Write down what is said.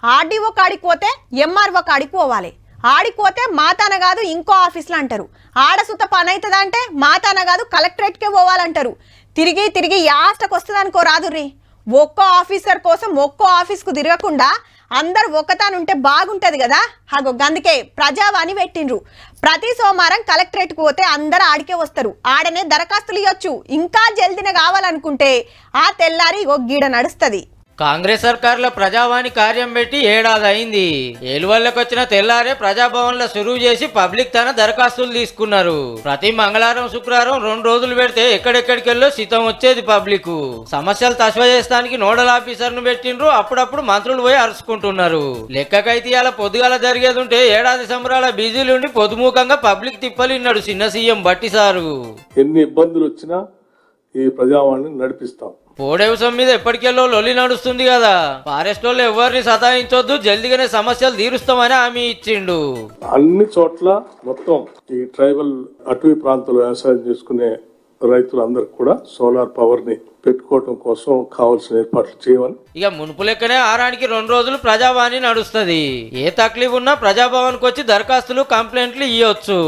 RDO కాడికి పోతే MRO కాడికి పోవాలి. ఆడిపోతే మాతాన కాదు ఇంకో ఆఫీస్లో అంటారు. ఆడసుత పని అవుతుంది అంటే మాతాన కాదు కలెక్టరేట్కే పోవాలంటారు. తిరిగి తిరిగి యాస్టకు వస్తుంది అనుకో రాదుర్రి. ఒక్కో ఆఫీసర్ కోసం ఒక్కో ఆఫీస్కు తిరగకుండా అందరు ఒక్కతానుంటే బాగుంటది కదా. అందుకే ప్రజావాణి పెట్టిండ్రు. ప్రతి సోమవారం కలెక్టరేట్కి పోతే అందరు ఆడికే వస్తారు. ఆడనే దరఖాస్తులు ఇవ్వచ్చు. ఇంకా జల్దిన కావాలనుకుంటే ఆ తెల్లారి ఒక గీడ నడుస్తుంది. కాంగ్రెస్ సర్కార్లో ప్రజావాణి కార్యం పెట్టి ఏడాది అయింది. ఏలువల్లకు వచ్చిన తెల్లారే ప్రజాభవన్లో సురువు చేసి పబ్లిక్ తన దరఖాస్తులు తీసుకున్నారు. ప్రతి మంగళవారం శుక్రవారం 2 రోజులు పెడితే ఎక్కడెక్కడికెళ్ళో సితం వచ్చేది పబ్లిక్. సమస్యలు తస్వ చేస్తానికి నోడల్ ఆఫీసర్ను పెట్టిండ్రు. అప్పుడప్పుడు మంత్రులు పోయి అరుచుకుంటున్నారు. లెక్కకైతే అలా పొద్దుగాల జరిగేది ఉంటే ఏడాది సంబరాల బిజీలు ఉండి పొదుముఖంగా పబ్లిక్ తిప్పలిన్నాడు చిన్న సీఎం బట్టి సారు. ఎన్ని ఇబ్బందులు వచ్చినా ఈ ప్రజావాణిని నడిపిస్తాం. పోడేవసం మీద ఎప్పటికెళ్ళో లొల్లి నడుస్తుంది కదా. ఫారెస్ట్ వాళ్ళు ఎవరిని సతాయించొద్దు, జల్దిగానే సమస్యలు తీరుస్తామని హామీ ఇచ్చిండు. అన్ని చోట్ల మొత్తం ఈ ట్రైబల్ అటవీ ప్రాంతంలో వ్యవసాయం చేసుకునే రైతులందరికీ కూడా సోలార్ పవర్ ని పెట్టుకోవడం కోసం కావాల్సిన ఏర్పాట్లు చేయమని. ఇక మునుపు లెక్కనే ఆరానికి 2 రోజులు ప్రజావాణి నడుస్తుంది. ఏ తక్లీఫ్ ఉన్నా ప్రజాభవన్కి వచ్చి దరఖాస్తులు కంప్లైంట్లు ఇవ్వచ్చు.